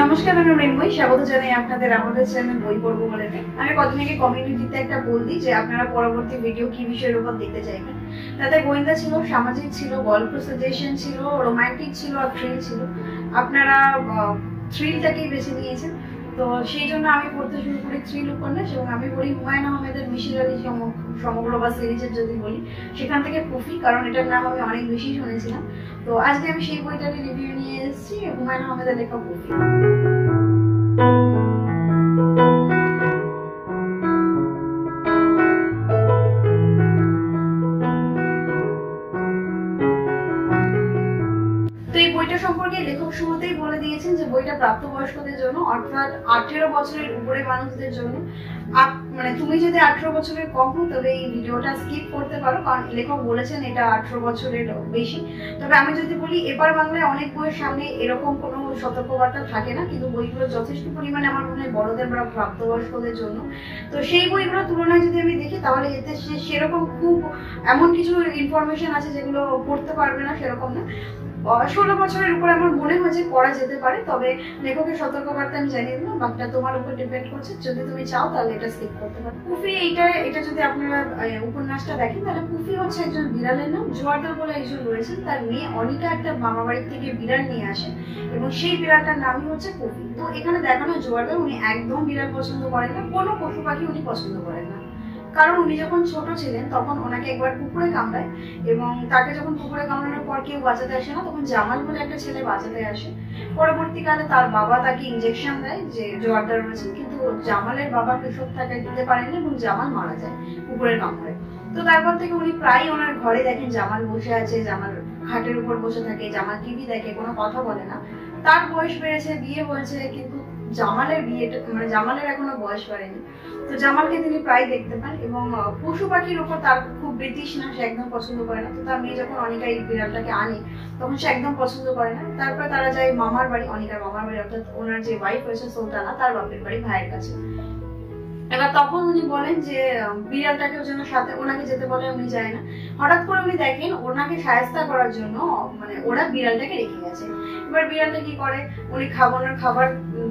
নমস্কার, আমি মৃন্ময়ী। স্বাগত জানাই আপনাদের আমাদের চ্যানেল বই পড়বো বলে। আমি কদিন আগে কমিউনিটিতে একটা পোল দিই যে আপনারা পরবর্তী ভিডিও কি বিষয়ের উপর দেখতে চাইবেন। তাতে গোয়েন্দা ছিল, সামাজিক ছিল, গল্প সাজেশন ছিল, রোমান্টিক ছিল আর থ্রিল ছিল। আপনারা থ্রিলটাকেই বেছে নিয়েছেন, তো সেই জন্য আমি পড়তে শুরু করি থ্রিল উপন্যাস। এবং আমি পড়ি হুমায়ুন আহমেদের মিশির আলী সমগ্র বা সিরিজের যদি বলি, সেখান থেকে কুফি, কারণ এটার নাম আমি অনেক বেশি শুনেছিলাম। তো আজকে আমি সেই বইটারই রিভিউ নিয়ে এসেছি, হুমায়ুন আহমেদের লেখা কুফি। তো এই বইটা সম্পর্কে লেখক শুরুতেই বলে দিয়েছেন যে বইটা প্রাপ্তবয়স্কদের জন্য, অর্থাৎ 18 বছরের উপরে মানুষদের জন্য। মানে তুমি যদি 18 বছরের কম হো তবে এই ভিডিওটা স্কিপ করতে পারো, কারণ লেখক বলেছেন এটা 18 বছরের বেশি। তবে আমি যদি বলি, এবার বাংলায় অনেক বইয়ের সামনে এরকম কোনো সতর্কবার্তা থাকে না, কিন্তু বইগুলো যথেষ্ট পরিমাণে আমার মনে হয় বড়দের বা প্রাপ্তবয়স্কদের জন্য। তো সেই বইগুলোর তুলনায় যদি আমি দেখি, তাহলে এতে সেরকম খুব এমন কিছু ইনফরমেশন আছে যেগুলো পড়তে পারবে না, সেরকম না। 16 বছরের উপরে আমার মনে হয় যে পড়া যেতে পারে, তবে লেখকের সতর্কবার্তা আমি জানিয়ে দিলাম, বাকিটা তোমার উপর ডিপেন্ড করছে। যদি তুমি চাও তাহলে এটা স্কিপ করতে পারো। কুফি এটা যদি আপনারা উপন্যাসটা দেখেন, তাহলে কুফি হচ্ছে একজন বিড়ালের নাম। জোয়ারদার বলে একজন রয়েছেন, তার মেয়ে অনিকা একটা মামা বাড়ির থেকে বিড়াল নিয়ে আসে এবং সেই বিড়ালটার নামই হচ্ছে কুফি। তো এখানে দেখানো জোয়ারদার উনি একদম বিড়াল পছন্দ করেন না, কোনো পশু পাখি উনি পছন্দ করেন না। কারণ উনি যখন ছোট ছিলেন তখন ওনাকে একবার কুকুরে কামড়ায়, এবং তাকে যখন কুকুরে কামড়ানোর পর কেউ বাঁচাতে আসে না, তখন জামাল বলে একটা ছেলে বাঁচাতে আসে। পরবর্তীকালে তার বাবা তাকে ইনজেকশন দেয় যে জোয়ারদার রয়েছে, কিন্তু জামালের বাবা কৃষক তাকে দিতে পারেননি এবং জামাল মারা যায় কুকুরের কামড়ে। তো তারপর থেকে উনি প্রায় ওনার ঘরে দেখেন জামাল বসে আছে, জামাল খাটের উপর বসে থাকে, জামাল টিভি দেখে, কোনো কথা বলে না। তার বয়স বেড়েছে, বিয়ে হয়েছে, কিন্তু জামালের বিয়েটা মানে জামালের এখনো বয়স বাড়েনি। তো জামালকে তিনি প্রায় দেখতে পান, এবং পশু পাখির উপর তার খুব ব্রিটিশ না, সে একদম পছন্দ করে না। তো তার মেয়ে যখন অনিকা এই বিড়ালটাকে আনে, তখন সে একদম পছন্দ করে না। তারপরে তারা যায় মামার বাড়ি, অনিকার মামার বাড়ি, অর্থাৎ ওনার যে ওয়াইফ হয়েছে সুলতানা, তার বাপের বাড়ি, ভাইয়ের কাছে। এবার তখন উনি বলেন যে বিড়ালটাকেও যেন সাথে ওনাকে যেতে বলে, উনি যায় না। হঠাৎ করে উনি দেখেন ওনাকে সাহায্য করার জন্য মানে ওরা বিড়ালটাকে রেখে গেছে। এবার বিড়ালটা কি করে, উনি খাবার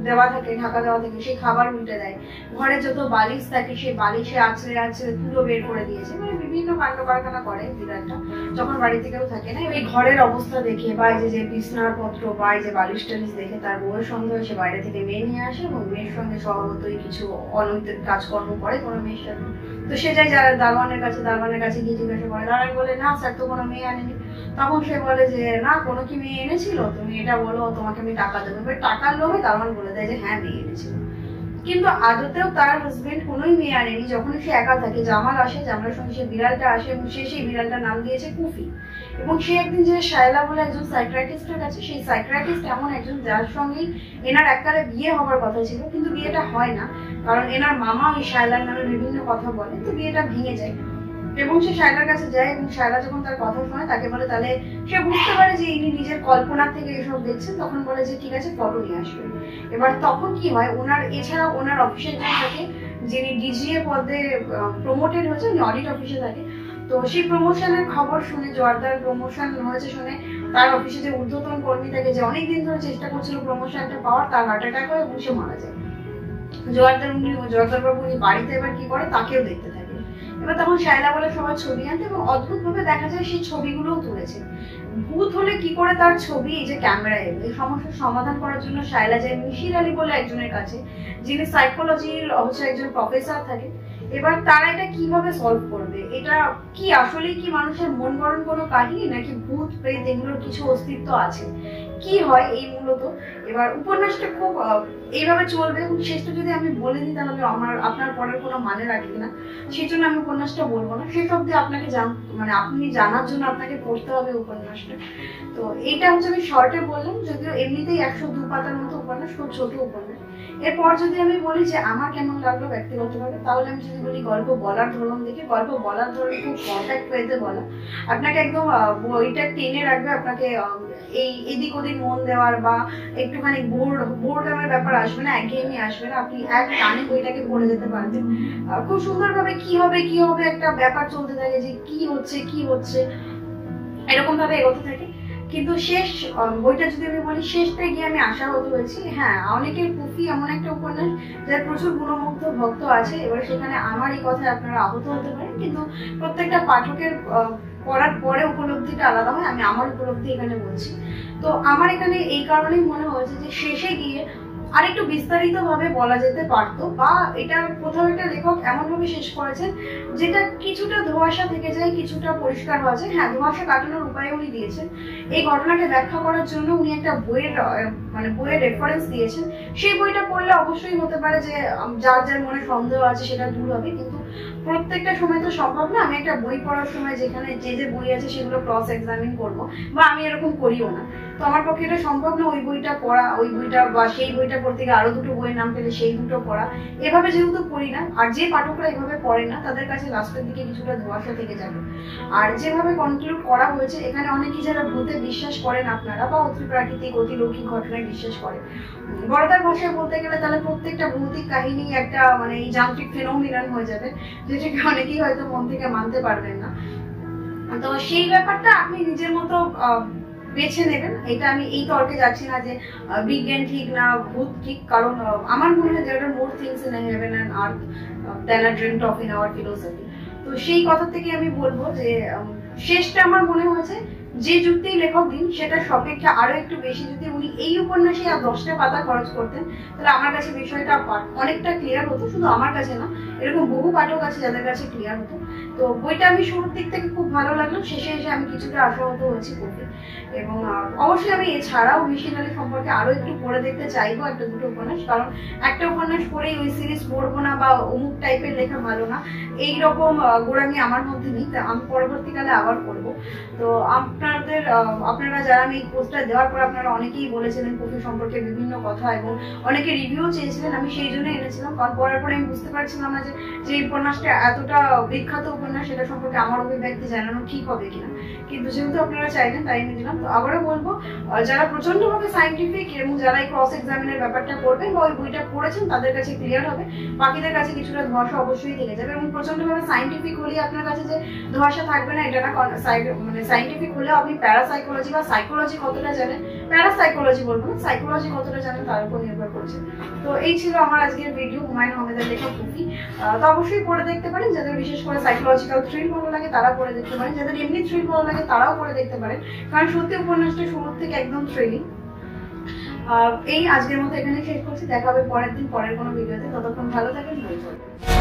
দেওয়া থাকে, ঢাকা দেওয়া থাকে, সেই খাবার উল্টে দেয়। ঘরে যত বালিশ থাকে সেই বালিশে আছড়ে আছড়ে তুলো বের করে দিয়েছে, মানে বিভিন্ন কাণ্ড কারখানা করে বিড়ালটা যখন বাড়িতে কেউ থাকে না। এই ঘরের অবস্থা দেখে বা যে বিছনার পত্র বা যে বালিশ টালিশ দেখে তার বউয়ের সন্দেহ, সে বাইরে থেকে মেয়ে নিয়ে আসে এবং মেয়ের সঙ্গে স্বভাবতই কিছু অনৈতিক কাজকর্ম করে কোনো মেয়ের সাথে। তো সে যায় যারা দারোয়ানের কাছে গিয়ে জিজ্ঞাসা করে। দারোয়ান বলে, না স্যার, তো কোনো মেয়ে আনেনি। তখন সে বলে যে না, কোনো কি মেয়ে এনেছিল, তুমি এটা বলো, তোমাকে আমি টাকা দেবো। এবার টাকার লোভে দারোয়ান বলে দেয় যে হ্যাঁ, মেয়ে এনেছিল। কিন্তু আদতেও তার হাজবেন্ড কোনোই মেয়ে আনেনি। যখন সে একা থাকে, জামাল আসে, জামালের সঙ্গে সে বিড়ালটা আসে, এবং সে সেই বিড়ালটার নাম দিয়েছে কুফি। এবং সে একদিন যে শায়লা বলে একজন সাইকিয়াট্রিস্টের কাছে, সেই সাইকিয়াট্রিস্ট এমন একজন যার সঙ্গেই এনার এককালে বিয়ে হওয়ার কথা ছিল, কিন্তু বিয়েটা হয় না, কারণ এনার মামা ওই শায়লার নামে বিভিন্ন কথা বলে। তো বিয়েটা ভেঙে যায় এবং সে শায়লার কাছে যায়, এবং শায়লা যখন তার কথা শোনে তাকে বলে, তাহলে সে বুঝতে পারে যে ইনি নিজের কল্পনা থেকে এসব দেখছেন। তখন বলে যে ঠিক আছে, ফটো নিয়ে আসবেন। এবার তখন কি হয়, ওনার এছাড়া ওনার অফিসে যে থাকে, যিনি ডিজিএ পদে প্রমোটেড হয়েছে, উনি অডিট অফিসে থাকে। তো সেই প্রমোশনের খবর শুনে, জোয়ারদার প্রমোশন হয়েছে শুনে, তার অফিসে যে ঊর্ধ্বতন কর্মী থাকে, যে অনেকদিন ধরে চেষ্টা করছিল প্রমোশনটা পাওয়ার, তার হার্ট অ্যাটাক হয় এবং সে মারা যায়। জোয়ারদার বাবু উনি বাড়িতে এবার কি করে, তাকেও দেখতে থাকে। এবার তখন শায়লা বলে সবাই ছবি আনতে, এবং অদ্ভুত ভাবে দেখা যায় সেই ছবিগুলোও তুলেছে। ভূত হলে কি করে তার ছবি এই যে ক্যামেরায় এলো। এই সমস্যার সমাধান করার জন্য শায়লা যায় মিশির আলী বলে একজনের কাছে, যিনি সাইকোলজির হচ্ছে একজন প্রফেসর থাকে। এবার তারা এটা কিভাবে সলভ করবে, এটা কি আসলে কি মানুষের মন গড়ন কোনো কাহিনী, নাকি ভূত প্রেত এগুলোর কিছু অস্তিত্ব আছে, কি হয় এই মূলত। এবার উপন্যাসটা খুব এইভাবে চলবে, এবং শেষটা যদি আমি বলে দিই তাহলে আপনার পড়ার কোনো মানে রাখবে না। সেই জন্য আমি উপন্যাসটা বলবো না, শেষ অব্দি আপনাকে মানে আপনি জানার জন্য আপনাকে পড়তে হবে উপন্যাসটা। তো এইটা হচ্ছে আমি শর্টে বললাম, যদিও এমনিতেই 102 পাতার মতো উপন্যাস, খুব ছোট উপন্যাস। এরপর যদি আমি বলি যে আমার কেমন লাগলো ব্যক্তিগতভাবে, তাহলে আমি যদি বলি গল্প বলার ধরন দেখে, গল্প বলার ধরন খুব কম্প্যাক্ট ওয়েতে বলা, আপনাকে একদম বইটা টেনে রাখবে, আপনাকে এই এদিক ওদিক মন দেওয়ার বা একটুখানি বোর্ডের ব্যাপার আসবে না, একঘেয়েমি আসবে না। আপনি এক টানে বইটাকে পড়ে যেতে পারবেন। খুব সুন্দরভাবে কি হবে একটা ব্যাপার চলতে থাকে, যে কি হচ্ছে এরকম ভাবে এগোতে থাকে। কিন্তু শেষ বইটা যদি আমি বলি শেষটা গিয়ে আমি আশাহত হয়েছি। হ্যাঁ, অনেকের পুঁথি এমন একটা উপন্যাস যার প্রচুর গুণমুগ্ধ ভক্ত আছে, এবার সেখানে আমার এই কথায় আপনারা আহত হতে পারেন, কিন্তু প্রত্যেকটা পাঠকের পড়ার পরে উপলব্ধিটা আলাদা হয়। আমি আমার উপলব্ধি এখানে বলছি। তো আমার এখানে এই কারণেই মনে হয়েছে যে শেষে গিয়ে আরেকটু বিস্তারিত ভাবে বলা যেতে পারতো, বা এটা কোথাও একটা লেখক এমন ভাবে শেষ করেছেন যেটা কিছুটা ধোঁয়াশা থেকে যায়, কিছুটা পরিষ্কার হওয়া যায়। হ্যাঁ, ধোঁয়াশা কাটানোর উপায় উনি দিয়েছেন। এই ঘটনাকে ব্যাখ্যা করার জন্য উনি একটা বইয়ের রেফারেন্স দিয়েছেন। সেই বইটা পড়লে অবশ্যই হতে পারে যে যার যার মনে সন্দেহ আছে সেটা দূর হবে, কিন্তু প্রত্যেকটা সময় তো সম্ভব না। আমি একটা বই পড়ার সময় যেখানে যে বই আছে সেগুলো ক্রস এক্সামিন করবো, বা আমি এরকম করিও না। তো আমার পক্ষে এটা সম্ভব না ওই বইটা পড়া, ওই বইটা বা সেই বইটা পড়তে গিয়ে আরো দুটো বইয়ের নাম পেলে সেই দুটো পড়া, এভাবে যেহেতু পড়ি না। আর যে পাঠকরা এভাবে পড়ে না তাদের কাছে লাস্টের দিকে কিছুটা ধোঁয়াশা থেকে যাবে। আর যেভাবে কনক্লুড করা হয়েছে, এখানে অনেকেই যারা ভূতে বিশ্বাস করেন আপনারা, বা অতি প্রাকৃতিক অতিলৌকিক ঘটনায় বিশ্বাস করেন, বড়দার ভাষায় বলতে গেলে তাহলে প্রত্যেকটা ভৌতিক কাহিনী একটা এই যান্ত্রিক ফেনোমিনান হয়ে যাবে, যেটাকে অনেকেই হয়তো মন থেকে মানতে পারবেন না। তো সেই ব্যাপারটা আপনি নিজের মতো বেছে নেবেন। এটা আমি এই তর্কে যাচ্ছি না যে বিজ্ঞান ঠিক না ভূত ঠিক, কারণ আমার মনে হয় there are more things in heaven and earth than are dreamt of in our philosophy। তো সেই কথা থেকে আমি বলবো যে শেষটা আমার মনে হয়েছে যে যুক্তি লেখক দিন সেটা সপেক্ষে আরো একটু বেশি যদি উনি এই উপন্যাসে আর 10টা পাতা খরচ করতেন, তাহলে আমার কাছে বিষয়টা অনেকটা ক্লিয়ার হতো। শুধু আমার কাছে না, এরকম বহু পাঠক আছে যাদের কাছে ক্লিয়ার হতো। তো বইটা আমি শুরুর দিক থেকে খুব ভালো লাগলো, শেষে এসে আমি কিছুটা আশাহত হয়েছি পড়তে। এবং অবশ্যই আমি এছাড়াও মিশনারি সম্পর্কে আরো একটু পড়ে দেখতে চাইবো একটা দুটো উপন্যাস, কারণ একটা উপন্যাস পড়েই ওই সিরিজ পড়বো না বা অমুক টাইপের লেখা ভালো না এইরকম গোড়ামি আমার মধ্যে নেই। আমি পরবর্তীকালে আবার পড়বো। তো আপনারা যারা আমি এই পোস্টটা দেওয়ার পর আপনারা অনেকেই বলেছিলেন কফি সম্পর্কে বিভিন্ন কথা, এবং অনেকে রিভিউ চেয়েছিলেন। আমি সেই জন্য এনেছিলাম, কারণ পড়ার পরে আমি বুঝতে পারছিলাম না যে উপন্যাসটা এতটা বিখ্যাত উপন্যাস সেটা সম্পর্কে আমার অভিব্যক্তি জানানো ঠিক হবে কিনা, কিন্তু যেহেতু আপনারা চাইলেন তাই আমি দিলাম। তো আবারও বলবো, যারা প্রচন্ডভাবে সাইন্টিফিক এবং যারা এই ক্রস এক্সামিনের ব্যাপারটা করবেন বা ওই বইটা পড়েছেন তাদের কাছে ক্লিয়ার হবে, বাকিদের কাছে কিছুটা ধোঁয়াশা অবশ্যই থেকে যাবে। এবং প্রচন্ডভাবে সাইন্টিফিক হলে আপনার কাছে যে ধোঁয়াশা থাকবে না এটা না, সাইন্টিফিক হলেও আপনি প্যারাসাইকোলজি বা সাইকোলজি কতটা জানেন, প্যারাসাইকোলজি বলবো না, সাইকোলজি কতটা জানেন তার উপর নির্ভর করছে। তো এই ছিল আমার আজকের ভিডিও, হুমায়ুন আহমেদের লেখা কফি। তো অবশ্যই পড়ে দেখতে পারেন, যাদের বিশেষ করে সাইকোলজিক্যাল থ্রিল ভালো লাগে তারা পড়ে দেখতে পারেন, যাদের এমনি থ্রিল ভালো লাগে তারাও পড়ে দেখতে পারেন, কারণ সত্যি উপন্যাসটা শুরুর থেকে একদম থ্রিলিং। এই আজকের মতো এখানে শেষ করছি, দেখা হবে পরের দিন পরের কোনো ভিডিওতে। ততক্ষণ ভালো থাকেন, ভালো থাকবেন।